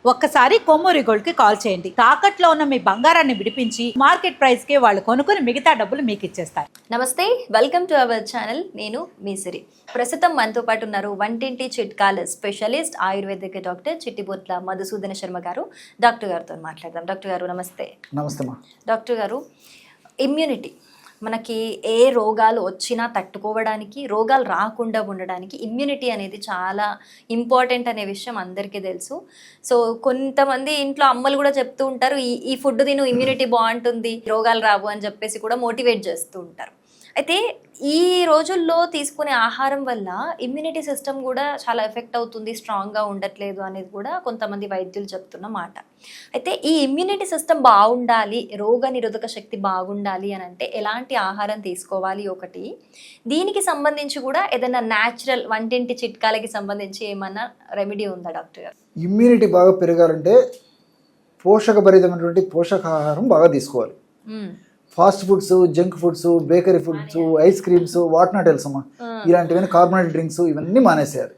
ఒక్కసారి కొమ్మూరి గోల్డ్ కి కాల్ చేయండి. తాకట్లో ఉన్న మీ బంగారాన్ని విడిపించి మార్కెట్ ప్రైస్ కి వాళ్ళు కొనుక్కుని మిగతా డబ్బులు మీకు ఇచ్చేస్తారు. నమస్తే, వెల్కమ్ టు అవర్ ఛానల్. నేను మీ సిరి. ప్రస్తుతం మనతో పాటు ఉన్నారు వంటింటి చిట్కాల స్పెషలిస్ట్ ఆయుర్వేదిక డాక్టర్ చిట్టిబొట్ల మధుసూదన శర్మ గారు. డాక్టర్ గారితో మాట్లాడదాం. డాక్టర్ గారు నమస్తే. నమస్తే మా. డాక్టర్ గారు, ఇమ్యూనిటీ మనకి ఏ రోగాలు వచ్చినా తట్టుకోవడానికి, రోగాలు రాకుండా ఉండడానికి ఇమ్యూనిటీ అనేది చాలా ఇంపార్టెంట్ అనే విషయం అందరికీ తెలుసు. సో కొంతమంది ఇంట్లో అమ్మలు కూడా చెప్తూ ఉంటారు, ఈ ఫుడ్ తిను ఇమ్యూనిటీ బాగుంటుంది, రోగాలు రావు అని చెప్పేసి కూడా మోటివేట్ చేస్తూ ఉంటారు. అయితే ఈ రోజుల్లో తీసుకునే ఆహారం వల్ల ఇమ్యూనిటీ సిస్టమ్ కూడా చాలా ఎఫెక్ట్ అవుతుంది, స్ట్రాంగ్గా ఉండట్లేదు అనేది కూడా కొంతమంది వైద్యులు చెప్తున్న మాట. అయితే ఈ ఇమ్యూనిటీ సిస్టమ్ బాగుండాలి, రోగ నిరోధక శక్తి బాగుండాలి అని అంటే ఎలాంటి ఆహారం తీసుకోవాలి ఒకటి, దీనికి సంబంధించి కూడా ఏదైనా న్యాచురల్ వంటింటి చిట్కాలకి సంబంధించి ఏమన్నా రెమెడీ ఉందా డాక్టర్ గారు? ఇమ్యూనిటీ బాగా పెరగాలంటే పోషకభరితమైనటువంటి పోషకాహారం బాగా తీసుకోవాలి. Fast foods, junk foods, bakery foods, ice creams, what not తెలుసమ్మా, ఇలాంటివన్నీ కార్బోనేటెడ్ డ్రింక్స్ ఇవన్నీ మానేసేయాలి.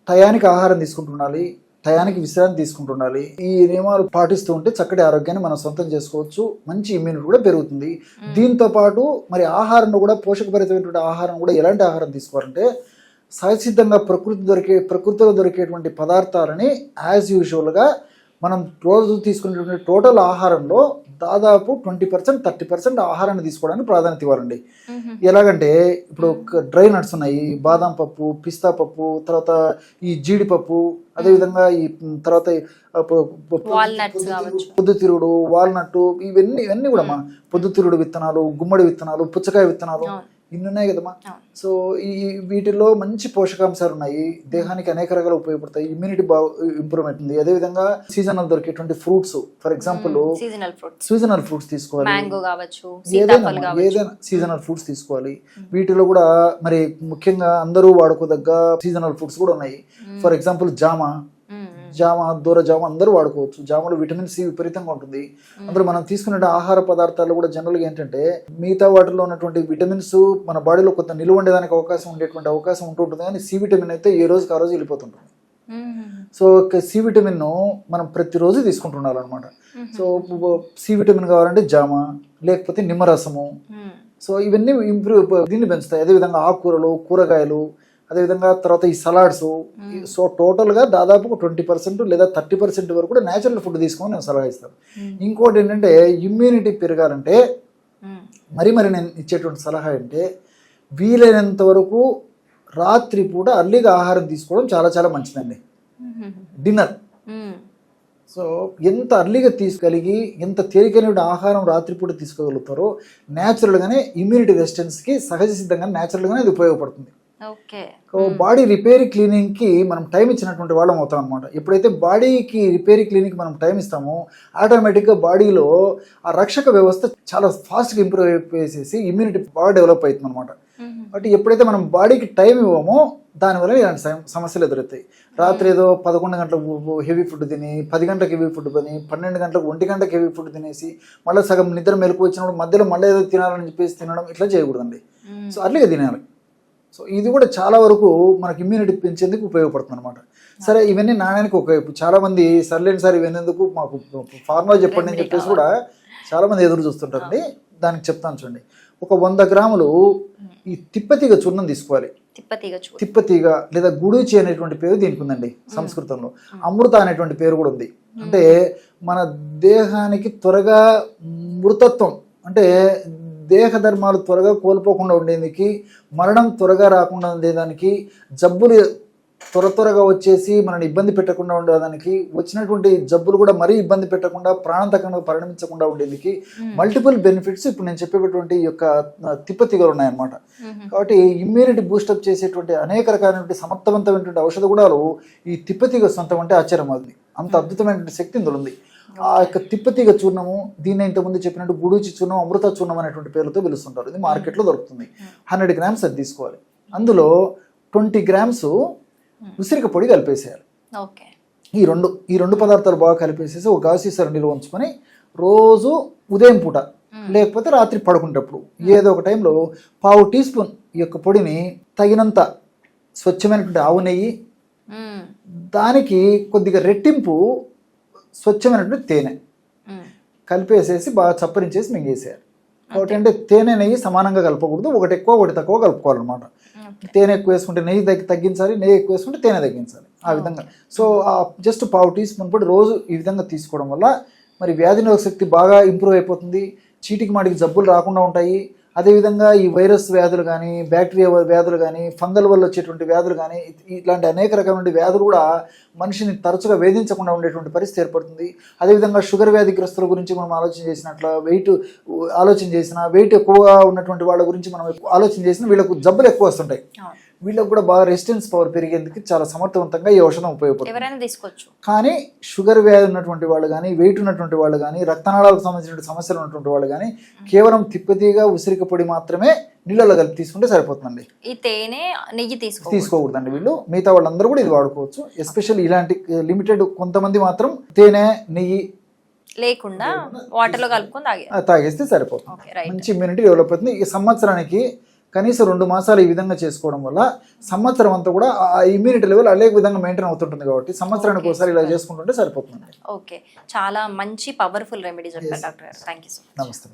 టయానికి ఆహారం తీసుకుంటుండాలి, టయానికి విశ్రాంతి తీసుకుంటుండాలి. ఈ నియమాలు పాటిస్తూ ఉంటే చక్కటి ఆరోగ్యాన్ని మనం సొంతం చేసుకోవచ్చు, మంచి ఇమ్యూనిటీ కూడా పెరుగుతుంది. దీంతో పాటు మరి ఆహారంలో కూడా పోషకభరితమైనటువంటి ఆహారం కూడా ఎలాంటి ఆహారం తీసుకోవాలంటే సహజసిద్ధంగా ప్రకృతిలో దొరికేటువంటి పదార్థాలని యాజ్ యూజువల్గా మనం రోజు తీసుకునేటువంటి టోటల్ ఆహారంలో దాదాపు 20%, 30% ఆహారాన్ని తీసుకోవడానికి ప్రాధాన్యత ఇవ్వాలండి. ఎలాగంటే ఇప్పుడు డ్రై నట్స్ ఉన్నాయి, బాదం పప్పు, పిస్తా పప్పు, తర్వాత ఈ జీడిపప్పు, అదేవిధంగా ఈ తర్వాత పొద్దుతిరుగుడు, వాల్నట్, ఇవన్నీ కూడా మా పొద్దుతిరుగుడు విత్తనాలు, గుమ్మడి విత్తనాలు, పుచ్చకాయ విత్తనాలు, ఇన్ని ఉన్నాయి కదమ్మా. సో ఈ వీటిల్లో మంచి పోషకాంశాలు ఉన్నాయి, దేహానికి అనేక రకాలు ఉపయోగపడతాయి, ఇమ్యూనిటీ బాగా ఇంప్రూవ్మెంట్ ఉంది. అదేవిధంగా సీజనల్ దొరికేటువంటి fruits, for example seasonal fruits తీసుకోవాలి, ఏదైనా సీజనల్ ఫ్రూట్స్ తీసుకోవాలి. వీటిలో కూడా మరి ముఖ్యంగా అందరూ వాడుకోదగ్గ సీజనల్ ఫ్రూట్స్ కూడా ఉన్నాయి. ఫర్ ఎగ్జాంపుల్ జామ, దూర జామ అందరూ వాడుకోవచ్చు. జామలో విటమిన్ సి విపరీతంగా ఉంటుంది. అందులో మనం తీసుకునే ఆహార పదార్థాలు కూడా జనరల్గా ఏంటంటే మిగతా వాటిలో ఉన్నటువంటి విటమిన్స్ మన బాడీలో కొంత నిలువ ఉండేదానికి అవకాశం ఉంటుంటుంది, కానీ సి విటమిన్ అయితే ఏ రోజుకి ఆ రోజు వెళ్ళిపోతుంటుంది. సో సి విటమిన్ మనం ప్రతిరోజు తీసుకుంటుండాలన్నమాట. సో సి విటమిన్ కావాలంటే జామ, లేకపోతే నిమ్మరసము. సో ఇవన్నీ దీన్ని పెంచుతాయి. అదేవిధంగా ఆకుకూరలు, కూరగాయలు, అదేవిధంగా తర్వాత ఈ సలాడ్స్. సో టోటల్గా దాదాపు 20% లేదా 30% వరకు కూడా న్యాచురల్ ఫుడ్ తీసుకోమని నేను సలహా ఇస్తాను. ఇంకోటి ఏంటంటే ఇమ్యూనిటీ పెరగాలంటే మరి నేను ఇచ్చేటువంటి సలహా అంటే వీలైనంత వరకు రాత్రి పూట అర్లీగా ఆహారం తీసుకోవడం చాలా చాలా మంచిదండి. డిన్నర్ సో ఎంత అర్లీగా తీసుకోగలిగి ఎంత తేలికైన ఆహారం రాత్రిపూట తీసుకోగలుగుతారో న్యాచురల్గానే ఇమ్యూనిటీ రెసిస్టెన్స్కి సహజ సిద్ధంగా న్యాచురల్గానే అది ఉపయోగపడుతుంది. బాడీ రిపేరీ క్లీనింగ్ కి మనం టైం ఇచ్చినటువంటి వాళ్ళం అవుతాం అనమాట. ఎప్పుడైతే బాడీకి రిపేరీ క్లీనింగ్ మనం టైం ఇస్తామో ఆటోమేటిక్గా బాడీలో ఆ రక్షక వ్యవస్థ చాలా ఫాస్ట్గా ఇంప్రూవ్ అయిపోయేసి ఇమ్యూనిటీ బాగా డెవలప్ అవుతుంది అనమాట. బట్ ఎప్పుడైతే మనం బాడీకి టైం ఇవ్వమో దానివల్ల ఇలాంటి సమస్యలు ఎదురవుతాయి. రాత్రి ఏదో 11 గంటలకు హెవీ ఫుడ్ తిని, 10 గంటలకు హెవీ ఫుడ్ తిని, 12 గంటలకు 1 గంటకు హెవీ ఫుడ్ తినేసి మళ్ళీ సగం నిద్ర మెలకు వచ్చినప్పుడు మధ్యలో మళ్ళీ ఏదో తినాలని చెప్పేసి తినడం ఇట్లా చేయకూడదండి. సో అర్లీగా తినాలి. సో ఇది కూడా చాలా వరకు మనకి ఇమ్యూనిటీ పెంచేందుకు ఉపయోగపడుతుంది అనమాట. సరే, ఇవన్నీ నాణ్యానికి ఒకవైపు. చాలా మంది సర్లేండి సార్ ఇవన్నీ ఎందుకు, మాకు ఫార్ములా చెప్పండి అని చెప్పేసి కూడా చాలా మంది ఎదురు చూస్తుంటారండి. దానికి చెప్తాను చూడండి. ఒక 100 గ్రాములు ఈ తిప్పతీగ చూర్ణం తీసుకోవాలి. తిప్పతీగ లేదా గుడూచి అనేటువంటి పేరు దీనికి ఉందండి సంస్కృతంలో. అమృత అనేటువంటి పేరు కూడా ఉంది. అంటే మన దేహానికి త్వరగా మృతత్వం అంటే దేహ ధర్మాలు త్వరగా కోల్పోకుండా ఉండేందుకు, మరణం త్వరగా రాకుండా ఉండేదానికి, జబ్బులు త్వరగా వచ్చేసి మనల్ని ఇబ్బంది పెట్టకుండా ఉండేదానికి, వచ్చినటువంటి జబ్బులు కూడా మరీ ఇబ్బంది పెట్టకుండా ప్రాణాంతకంగా పరిణమించకుండా ఉండేందుకు మల్టిపుల్ బెనిఫిట్స్ ఇప్పుడు నేను చెప్పేటువంటి యొక్క తిప్పతీగలు ఉన్నాయన్నమాట. కాబట్టి ఇమ్యూనిటీ బూస్టప్ చేసేటువంటి అనేక రకాలైనటువంటి సమర్థవంతమైనటువంటి ఔషధ గుణాలు ఈ తిప్పతీగ సొంతం అంటే ఆశ్చర్యం అవుతుంది. అంత అద్భుతమైనటువంటి శక్తి ఇందులో ఉంది. ఆ యొక్క తిప్పతీగ చూర్ణము, దీన్ని ఇంతకుముందు చెప్పినట్టు గుడూచి చూర్ణం, అమృత చూర్ణం అనేటువంటి పేరుతో పిలుస్తుంటారు. ఇది మార్కెట్లో దొరుకుతుంది. 100 గ్రామ్స్ అది తీసుకోవాలి. అందులో 20 గ్రామ్స్ ఉసిరిక పొడి కలిపేసేయాలి. ఈ రెండు పదార్థాలు బాగా కలిపేసేసి ఒక గాజు సీసాలో నిల్వ ఉంచుకొని రోజు ఉదయం పూట లేకపోతే రాత్రి పడుకునేటప్పుడు ఏదో ఒక టైంలో 1/2 టీ స్పూన్ ఈ యొక్క పొడిని తగినంత స్వచ్ఛమైనటువంటి ఆవు నెయ్యి, దానికి కొద్దిగా రెట్టింపు స్వచ్ఛమైనటువంటి తేనె కలిపేసేసి బాగా చప్పరించేసి మింగేసేయాలి. కాబట్టి అంటే తేనె నెయ్యి సమానంగా కలపకూడదు, ఒకటి ఎక్కువ ఒకటి తక్కువ కలుపుకోవాలన్నమాట. తేనె ఎక్కువ వేసుకుంటే నెయ్యి తగ్గించాలి, నెయ్యి ఎక్కువ వేసుకుంటే తేనె తగ్గించాలి, ఆ విధంగా. సో జస్ట్ పావు టీ స్పూన్ పొడి రోజు ఈ విధంగా తీసుకోవడం వల్ల మరి వ్యాధి నిరోధక శక్తి బాగా ఇంప్రూవ్ అయిపోతుంది, చీటికి మాటికి జబ్బులు రాకుండా ఉంటాయి. అదేవిధంగా ఈ వైరస్ వ్యాధులు కానీ, బ్యాక్టీరియా వ్యాధులు కానీ, ఫంగల్ వల్ల వచ్చేటువంటి వ్యాధులు కానీ, ఇట్లాంటి అనేక రకమైన వ్యాధులు కూడా మనిషిని తరచుగా వేధించకుండా ఉండేటువంటి పరిస్థితి ఏర్పడుతుంది. అదేవిధంగా షుగర్ వ్యాధిగ్రస్తుల గురించి మనం ఆలోచన చేసినట్ల వెయిట్ ఎక్కువగా ఉన్నటువంటి వాళ్ళ గురించి మనం ఆలోచన చేసినా వీళ్ళకు జబ్బులు ఎక్కువ వస్తుంటాయి. వీళ్ళకి కూడా బాగా రెసిస్టెన్స్ పవర్ పెరిగేందుకు చాలా సమర్థవంతంగా ఈ ఔషధం ఉపయోగపడుతుంది. ఎవరైనా తీసుకోవచ్చు. కానీ షుగర్ వ్యాధి ఉన్నటువంటి వాళ్ళు కానీ, వెయిట్ ఉన్నటువంటి వాళ్ళు కానీ, రక్తనాళాలకు సంబంధించిన సమస్యలు ఉన్నటువంటి వాళ్ళు కానీ కేవలం తిప్పతీగా ఉసిరిక పొడి మాత్రమే నీళ్ళలో కలిపి తీసుకుంటే సరిపోతుందండి. ఈ తేనె నెయ్యి తీసుకోకూడదండి వీళ్ళు. మిగతా వాళ్ళందరూ కూడా ఇది వాడుకోవచ్చు. ఎస్పెషల్లీ ఇలాంటి లిమిటెడ్ కొంతమంది మాత్రం తేనె నెయ్యి లేకుండా వాటర్లో కలుపుకొని తాగేస్తే సరిపోతుంది. మంచి ఇమ్యూనిటీ డెవలప్ అవుతుంది. ఈ సంవత్సరానికి కనీసం 2 మాసాలు ఈ విధంగా చేసుకోవడం వల్ల సంవత్సరం అంతా కూడా ఆ ఇమ్యూనిటీ లెవెల్ అదే విధంగా మెయింటైన్ అవుతుంటుంది. కాబట్టి సంవత్సరానికి ఒకసారి ఇలా చేసుకుంటుంటే సరిపోతుంది. ఓకే, చాలా మంచి పవర్ఫుల్ రెమెడీ చెప్పారు డాక్టర్ గారు. Thank you so much. నమస్తే.